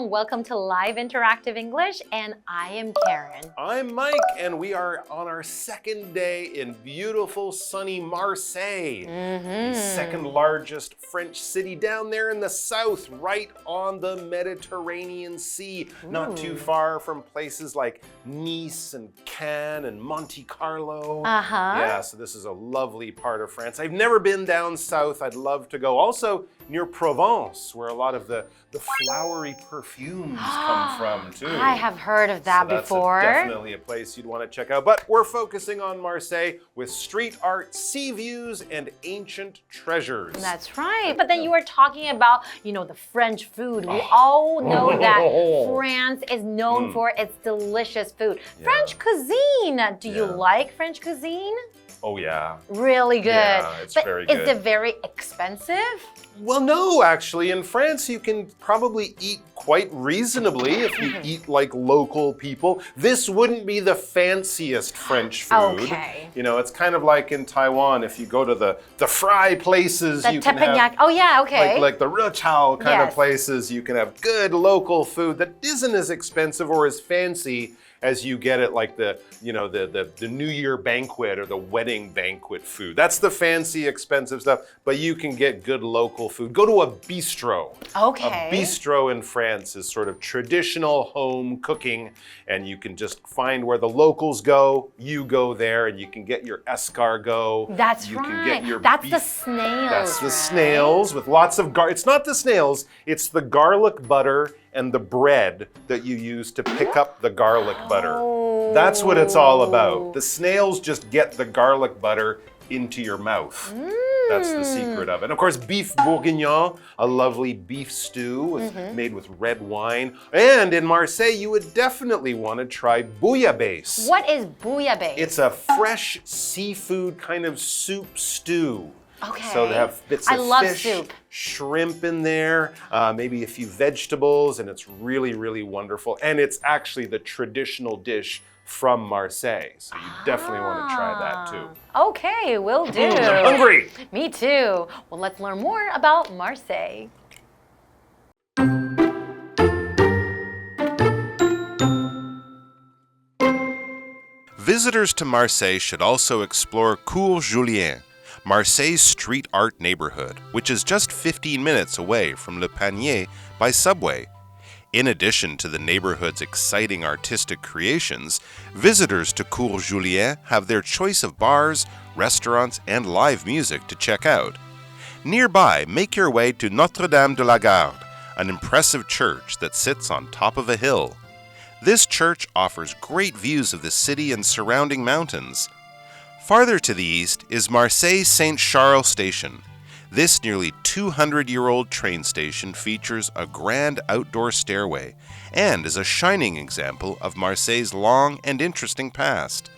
and welcome to Live Interactive English, and I am Karen. I'm Mike, and we are on our second day in beautiful, sunny Marseille, the second largest French city down there in the south, right on the Mediterranean Sea, not too far from places like Nice and Cannes and Monte Carlo. Yeah, so this is a lovely part of France. I've never been down south. I'd love to go. Also, near Provence, where a lot of the flowery perfumes come from, too. I have heard of that before. That's definitely a place you'd want to check out. But we're focusing on Marseille with street art, sea views, and ancient treasures. That's right. But then you were talking about, the French food. We all know that France is known for its delicious food. Yeah. French cuisine. Do you like French cuisine? Oh, yeah. Really good. Yeah, it's very good. Is it very expensive? Well, no, actually. In France, you can probably eat quite reasonably if you eat like local people. This wouldn't be the fanciest French food. Okay. It's kind of like in Taiwan, if you go to the fry places, you can have... Oh, yeah, okay. Like the Ruchao kind of places, you can have good local food that isn't as expensive or as fancy as you get at like the New Year banquet or the wedding banquet food. That's the fancy, expensive stuff, but you can get good local food. Go to a bistro. Okay. A bistro in France is sort of traditional home cooking, and you can just find where the locals go. You go there, and you can get your escargot. That's you right. Can get your That's beef. the snails. That's the snails with lots of It's not the snails, it's the garlic butter and the bread that you use to pick up the garlic butter. That's what it's all about. The snails just get the garlic butter into your mouth. That's the secret of it. And of course, beef bourguignon, a lovely beef stew made with red wine. And in Marseille, you would definitely want to try bouillabaisse. What is bouillabaisse? It's a fresh seafood kind of soup stew. Okay. So they have bits of fish, soup. Shrimp in there, maybe a few vegetables, and it's really, really wonderful. And it's actually the traditional dish from Marseille. So you definitely want to try that too. Okay, will do. I'm hungry. Me too. Well, let's learn more about Marseille. Visitors to Marseille should also explore Cours Julien, Marseille's street art neighborhood, which is just 15 minutes away from Le Panier by subway. In addition to the neighborhood's exciting artistic creations, visitors to Cours Julien have their choice of bars, restaurants, and live music to check out. Nearby, make your way to Notre-Dame de la Garde, an impressive church that sits on top of a hill. This church offers great views of the city and surrounding mountains. Farther to the east is Marseille Saint-Charles Station. This nearly 200-year-old train station features a grand outdoor stairway and is a shining example of Marseille's long and interesting past.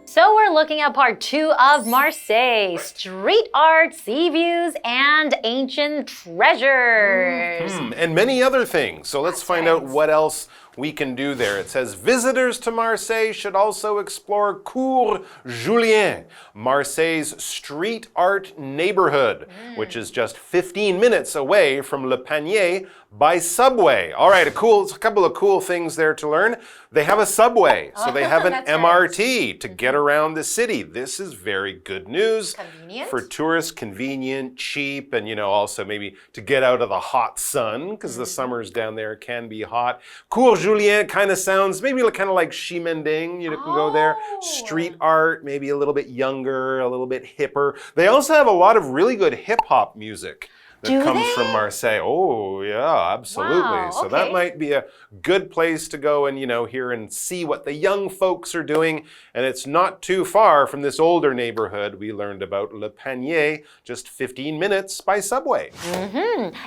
So we're looking at part 2 of Marseille, street art, sea views, and ancient treasures. And many other things. So let's find out what else we can do there. It says visitors to Marseille should also explore Cours Julien, Marseille's street art neighborhood, which is just 15 minutes away from Le Panier by subway. All right, a couple of cool things there to learn. They have a subway, so they have an MRT to get around the city. This is very good news. Convenient. For tourists, convenient, cheap, and also maybe to get out of the hot sun, because the summers down there can be hot. Cours Julien kind of sounds maybe kind of like Ximending. You can go there. Street art, maybe a little bit younger, a little bit hipper. They also have a lot of really good hip-hop music that comes from Marseille. Oh, yeah, absolutely. Wow, so that might be a good place to go and, hear and see what the young folks are doing. And it's not too far from this older neighborhood we learned about, Le Panier, just 15 minutes by subway.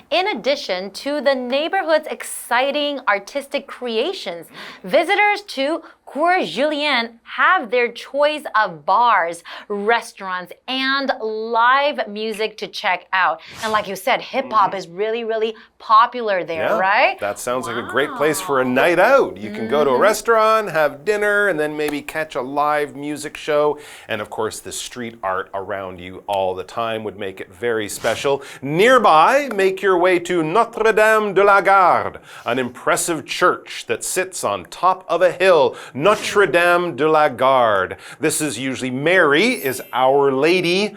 In addition to the neighborhood's exciting artistic creations, visitors to Cours Julien have their choice of bars, restaurants, and live music to check out. And like you said, hip-hop is really, really popular there, right? That sounds like a great place for a night out. You can go to a restaurant, have dinner, and then maybe catch a live music show. And of course, the street art around you all the time would make it very special. Nearby, make your way to Notre-Dame de la Garde, an impressive church that sits on top of a hill. Notre-Dame de la Garde. This is usually Mary is Our Lady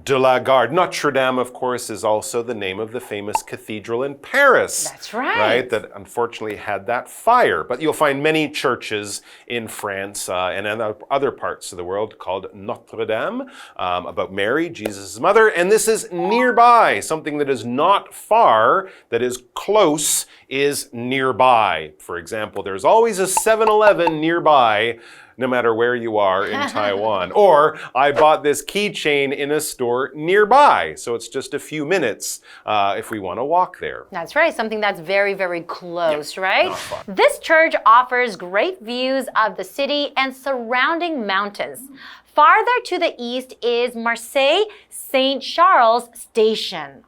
de la Garde. Notre-Dame, of course, is also the name of the famous cathedral in Paris. That's right. Right, that unfortunately had that fire. But you'll find many churches in France and in other parts of the world called Notre-Dame, about Mary, Jesus' mother. And this is nearby. Something that is not far, that is close, is nearby. For example, there's always a 7-Eleven nearby, no matter where you are in Taiwan. Or I bought this keychain in a store nearby. So it's just a few minutes if we want to walk there. That's right, something that's very, very close, right? This church offers great views of the city and surrounding mountains. Farther to the east is Marseille Saint Charles Station.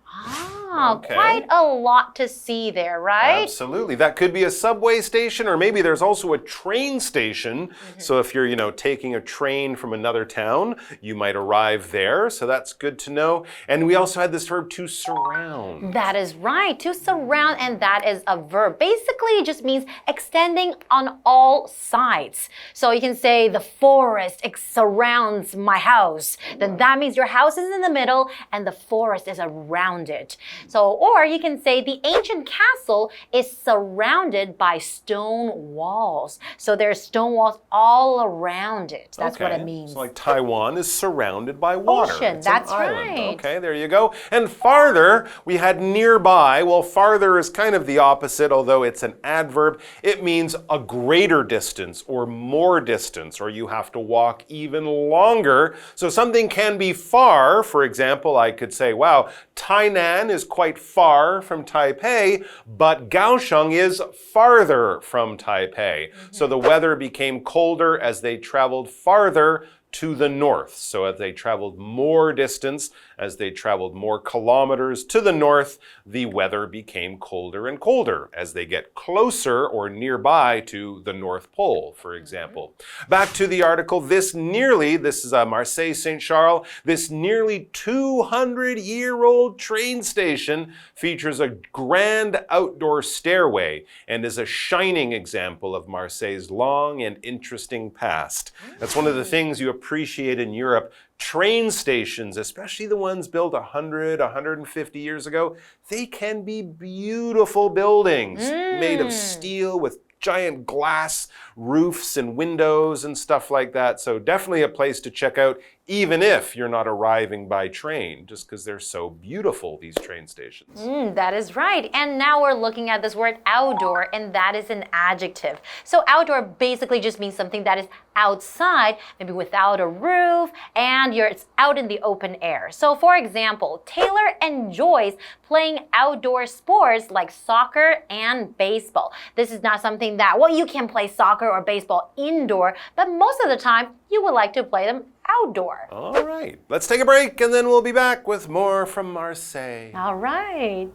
Quite a lot to see there, right? Absolutely. That could be a subway station, or maybe there's also a train station. So if you're, taking a train from another town, you might arrive there. So that's good to know. And we also had this verb to surround. That is right, to surround, and that is a verb. Basically, it just means extending on all sides. So you can say the forest surrounds my house. Then that means your house is in the middle and the forest is around it. So, or you can say the ancient castle is surrounded by stone walls. So there's stone walls all around it. That's what it means. So like Taiwan is surrounded by water. Ocean, it's that's an island. right. Okay, there you go. And farther, we had nearby. Well, farther is kind of the opposite, although it's an adverb. It means a greater distance or more distance, or you have to walk even longer. So something can be far. For example, I could say, wow, Tainan is quite far from Taipei, but Kaohsiung is farther from Taipei. So the weather became colder as they traveled farther to the north. So as they traveled more distance, as they traveled more kilometers to the north, the weather became colder and colder as they get closer or nearby to the North Pole, for example. Back to the article, this is Marseille Saint Charles, this nearly 200-year-old train station features a grand outdoor stairway and is a shining example of Marseille's long and interesting past. That's one of the things you appreciate in Europe. Train stations, especially the ones built 100, 150 years ago, they can be beautiful buildings made of steel with giant glass roofs and windows and stuff like that. So definitely a place to check out, even if you're not arriving by train, just because they're so beautiful, these train stations. That is right. And now we're looking at this word outdoor, and that is an adjective. So outdoor basically just means something that is outside, maybe without a roof, and it's out in the open air. So for example, Taylor enjoys playing outdoor sports like soccer and baseball. This is not something that, you can play soccer or baseball indoor, but most of the time you would like to play them outdoor. All right, let's take a break and then we'll be back with more from Marseille. All right.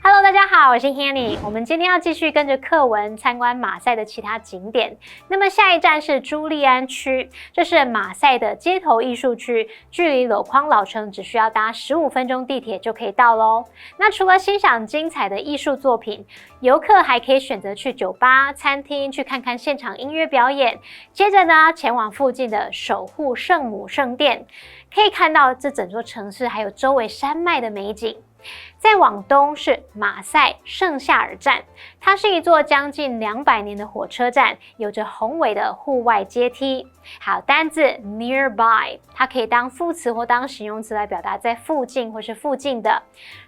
Hello， 大家好，我是 Hanny。我们今天要继续跟着课文参观马赛的其他景点。那么下一站是朱利安区，这是马赛的街头艺术区，距离篓框老城只需要搭15分钟地铁就可以到咯。那除了欣赏精彩的艺术作品，游客还可以选择去酒吧、餐厅去看看现场音乐表演。接着呢，前往附近的守护圣母圣殿，可以看到这整座城市还有周围山脉的美景。再往东是马赛圣夏尔站，它是一座将近200年的火车站，有着宏伟的户外阶梯。好，单字 nearby， 它可以当副词或当形容词来表达在附近或是附近的。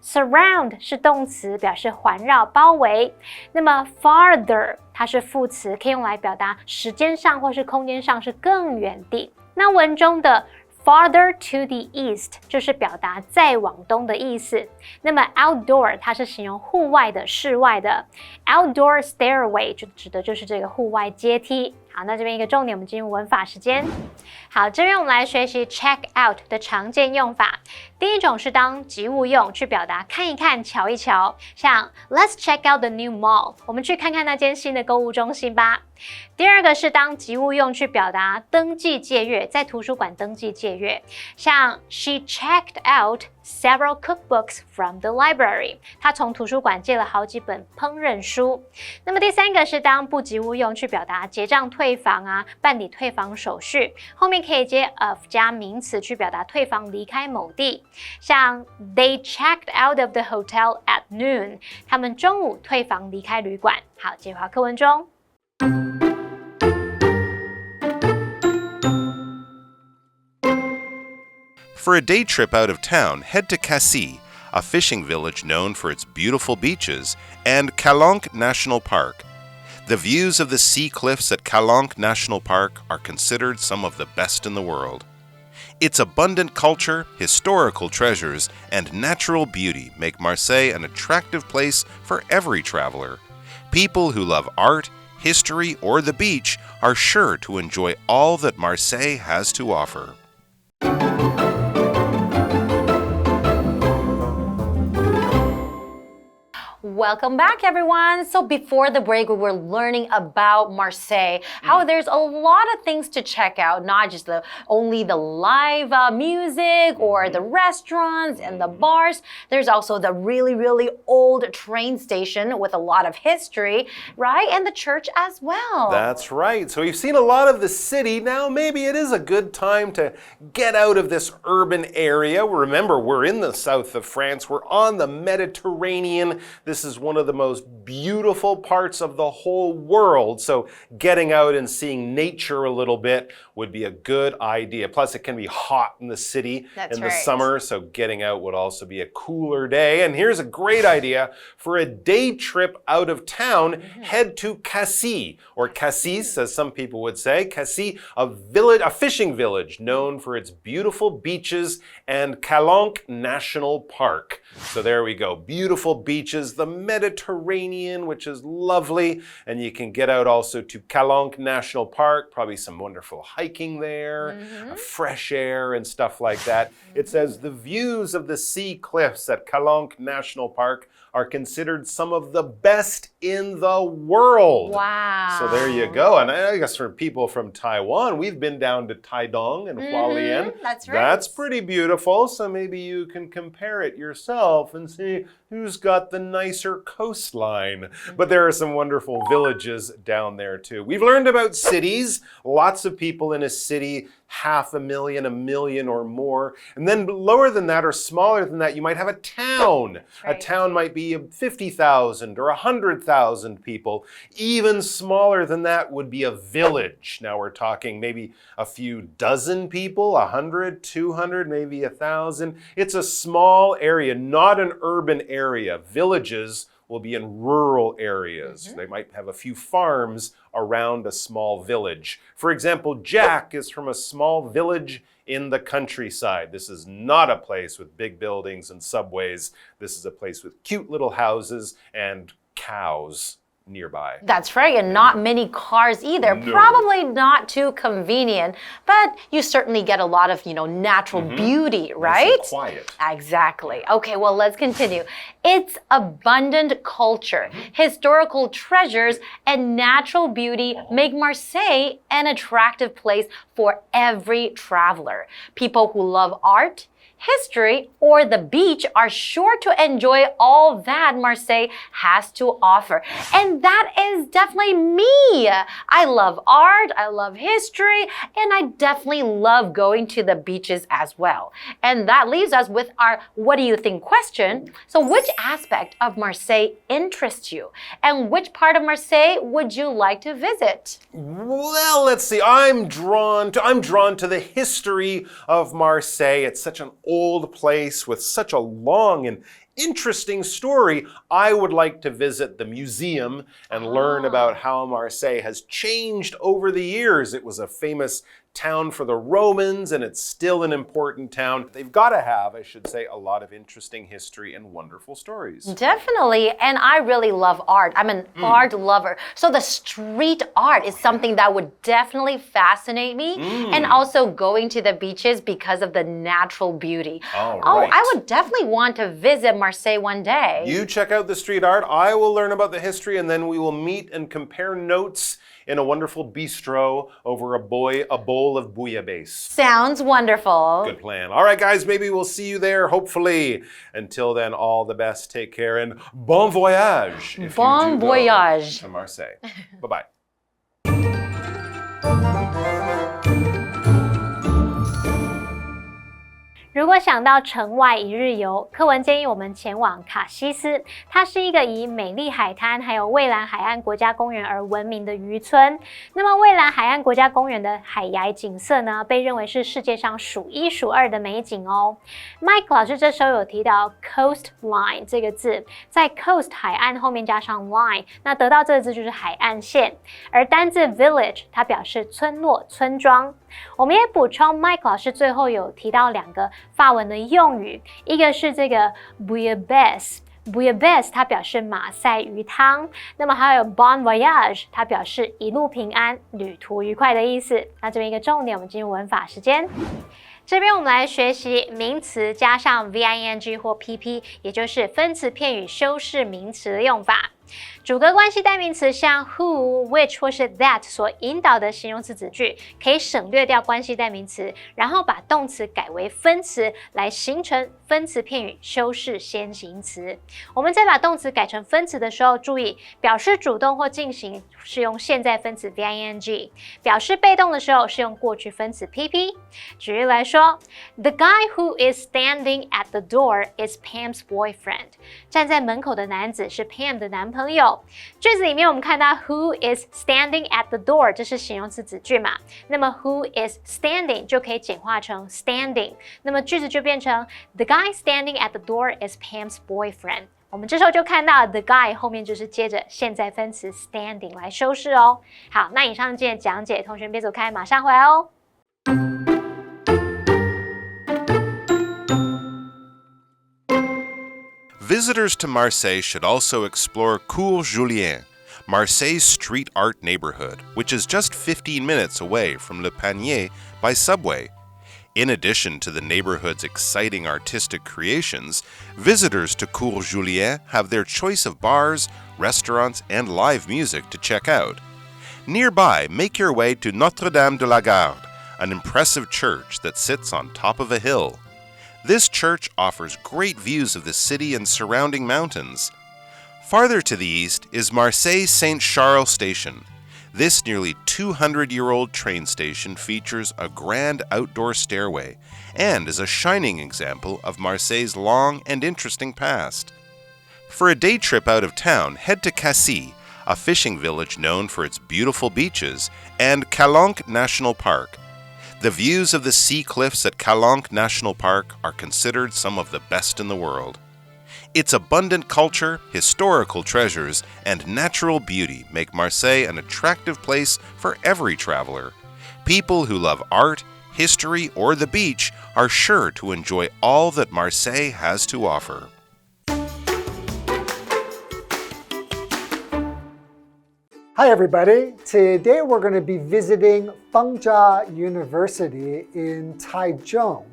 Surround 是动词，表示环绕、包围。那么 farther 它是副词，可以用来表达时间上或是空间上是更远地。那文中的 Farther to the east 就是表达再往东的意思。那么 outdoor 它是形容户外的、室外的。Outdoor stairway 就指的就是这个户外阶梯。好，那这边一个重点，我们进入文法时间。好，这边我们来学习 check out 的常见用法。第一种是当及物用，去表达看一看、瞧一瞧，像 Let's check out the new mall， 我们去看看那间新的购物中心吧。第二个是当及物用，去表达登记借阅，在图书馆登记借阅，像 She checked out several cookbooks from the library， 她从图书馆借了好几本烹饪书。那么第三个是当不及物用，去表达结账退房啊，办理退房手续，后面可以接 of 加名词去表达退房离开某地，像 They checked out of the hotel at noon， 他们中午退房离开旅馆。好，接回课文中。For a day trip out of town, head to Cassis, a fishing village known for its beautiful beaches, and Calanque National Park. The views of the sea cliffs at Calanque National Park are considered some of the best in the world. Its abundant culture, historical treasures, and natural beauty make Marseille an attractive place for every traveler. People who love art, history, or the beach are sure to enjoy all that Marseille has to offer. Welcome back, everyone. So before the break, we were learning about Marseille, how there's a lot of things to check out, not just only the live music or the restaurants and the bars. There's also the really, really old train station with a lot of history, right? And the church as well. That's right. So we've seen a lot of the city. Now maybe it is a good time to get out of this urban area. Remember, we're in the south of France. We're on the Mediterranean. This is one of the most beautiful parts of the whole world. So getting out and seeing nature a little bit would be a good idea. Plus, it can be hot in the city in the summer, so getting out would also be a cooler day. And here's a great idea. For a day trip out of town, head to Cassis, or Cassis, as some people would say. Cassis, a fishing village known for its beautiful beaches, and Calanque National Park. So there we go. Beautiful beaches, the Mediterranean, which is lovely. And you can get out also to Calanque National Park, probably some wonderful hiking there, fresh air and stuff like that. It says the views of the sea cliffs at Calanque National Park are considered some of the best in the world. Wow. So there you go. And I guess for people from Taiwan, we've been down to Taichung and Hualien. That's right. That's pretty beautiful. So maybe you can compare it yourself and see who's got the nicer coastline. But there are some wonderful villages down there too. We've learned about cities. Lots of people in a city, 500,000, 1 million or more. And then lower than that or smaller than that, you might have a town. Right. A town might be 50,000 or 100,000 people. Even smaller than that would be a village. Now we're talking maybe a few dozen people, 100, 200, maybe 1,000. It's a small area, not an urban area. Villages will be in rural areas. They might have a few farms around a small village. For example, Jack is from a small village in the countryside. This is not a place with big buildings and subways. This is a place with cute little houses and cows nearby. That's right, and not many cars either. No. Probably not too convenient, but you certainly get a lot of, natural beauty, right? Nice and quiet. Exactly. Okay, well, let's continue. Its abundant culture, historical treasures, and natural beauty make Marseille an attractive place for every traveler. People who love art, history, or the beach are sure to enjoy all that Marseille has to offer. And that is definitely me. I love art, I love history, and I definitely love going to the beaches as well. And that leaves us with our what do you think question. So which aspect of Marseille interests you? And which part of Marseille would you like to visit? Well, let's see. I'm drawn to the history of Marseille. It's such an old place with such a long and interesting story. I would like to visit the museum and learn about how Marseille has changed over the years. It was a famous town for the Romans, and it's still an important town. They've got to have, I should say, a lot of interesting history and wonderful stories. Definitely, and I really love art. I'm an art lover. So the street art is something that would definitely fascinate me, and also going to the beaches because of the natural beauty. Right. I would definitely want to visit Marseille one day. You check out the street art, I will learn about the history, and then we will meet and compare notes in a wonderful bistro over a bowl of bouillabaisse. Sounds wonderful. Good plan. All right, guys, maybe we'll see you there, hopefully. Until then, all the best. Take care and bon voyage. If Bon you do voyage. go to Marseille. Bye-bye. 如果想到城外一日游，课文建议我们前往卡西斯。它是一个以美丽海滩还有蔚蓝海岸国家公园而闻名的渔村。那么蔚蓝海岸国家公园的海崖景色呢，被认为是世界上数一数二的美景哦。Mike 老师这时候有提到 coastline 这个字，在 coast 海岸后面加上 line， 那得到这个字就是海岸线。而单字 village 它表示村落、村庄。我们也补充 Mike 老师最后有提到两个法文的用语，一个是这个 bouillabaisse 它表示马赛鱼汤，那么还有 bon voyage 它表示一路平安、旅途愉快的意思。那这边一个重点，我们进入文法时间。这边我们来学习名词加上 VING 或 PP， 也就是分词片语修饰名词的用法。主格关系代名词像 who、which 或是 that 所引导的形容词子句，可以省略掉关系代名词，然后把动词改为分词，来形成分词片语修饰先行词。我们在把动词改成分词的时候，注意表示主动或进行是用现在分词 VING， 表示被动的时候是用过去分词 PP。举例来说 ，The guy who is standing at the door is Pam's boyfriend。站在门口的男子是 Pam 的男朋友。句子里面我们看到 who is standing at the door， 这是形容词子句嘛？那么 who is standing 就可以简化成 standing， 那么句子就变成 The guy standing at the door is Pam's boyfriend。我们这时候就看到 the guy 后面就是接着现在分词 standing 来修饰哦。好，那以上今天的讲解，同学别走开，马上回来哦。Visitors to Marseille should also explore Cours Julien, Marseille's street art neighborhood, which is just 15 minutes away from Le Panier by subway. In addition to the neighborhood's exciting artistic creations, visitors to Cours Julien have their choice of bars, restaurants, and live music to check out. Nearby, make your way to Notre-Dame de la Garde, an impressive church that sits on top of a hill. This church offers great views of the city and surrounding mountains. Farther to the east is Marseille Saint-Charles Station. This nearly 200-year-old train station features a grand outdoor stairway and is a shining example of Marseille's long and interesting past. For a day trip out of town, head to Cassis, a fishing village known for its beautiful beaches, and Calanque National Park. The views of the sea cliffs at Calanque National Park are considered some of the best in the world. Its abundant culture, historical treasures, and natural beauty make Marseille an attractive place for every traveler. People who love art, history, or the beach are sure to enjoy all that Marseille has to offer. Hi everybody, today we're going to be visiting Feng Chia University in Taichung.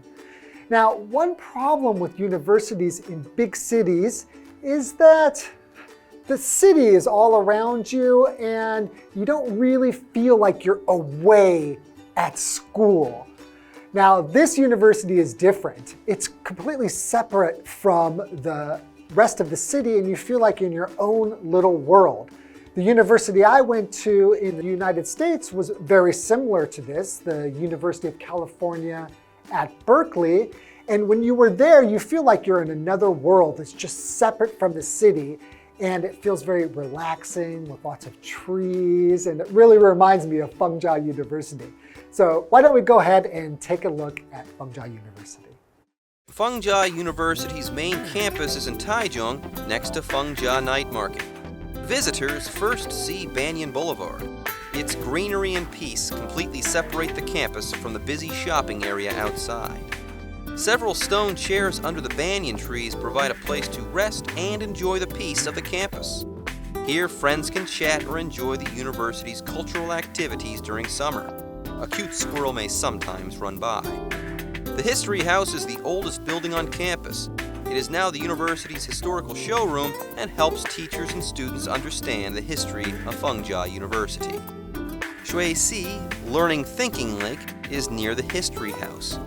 Now, one problem with universities in big cities is that the city is all around you and you don't really feel like you're away at school. Now, this university is different. It's completely separate from the rest of the city and you feel like in your own little world. The university I went to in the United States was very similar to this, the University of California at Berkeley. And when you were there, you feel like you're in another world that's just separate from the city. And it feels very relaxing with lots of trees. And it really reminds me of Feng Chia University. So why don't we go ahead and take a look at Feng Chia University. Feng Chia University's main campus is in Taichung, next to Feng Chia Night Market. Visitors first see Banyan Boulevard. Its greenery and peace completely separate the campus from the busy shopping area outside. Several stone chairs under the banyan trees provide a place to rest and enjoy the peace of the campus. Here, friends can chat or enjoy the university's cultural activities during summer. A cute squirrel may sometimes run by. The History House is the oldest building on campus. It is now the university's historical showroom and helps teachers and students understand the history of Feng Chia University. Shui-Si, Learning Thinking Lake, is near the History House.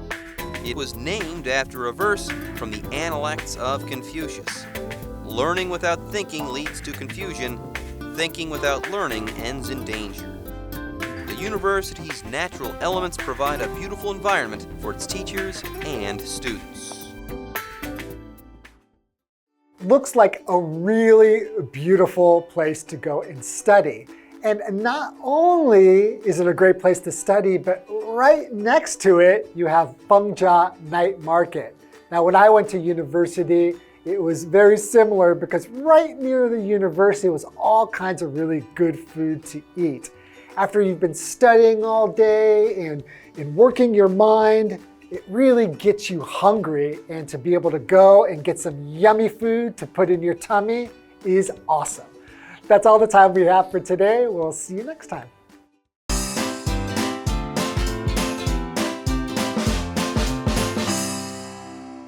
It was named after a verse from the Analects of Confucius. Learning without thinking leads to confusion. Thinking without learning ends in danger. The university's natural elements provide a beautiful environment for its teachers and students. Looks like a really beautiful place to go and study. And not only is it a great place to study, but right next to it, you have Feng Chia Night Market. Now, when I went to university, it was very similar because right near the university was all kinds of really good food to eat. After you've been studying all day and working your mind, it really gets you hungry, and to be able to go and get some yummy food to put in your tummy is awesome. That's all the time we have for today. We'll see you next time.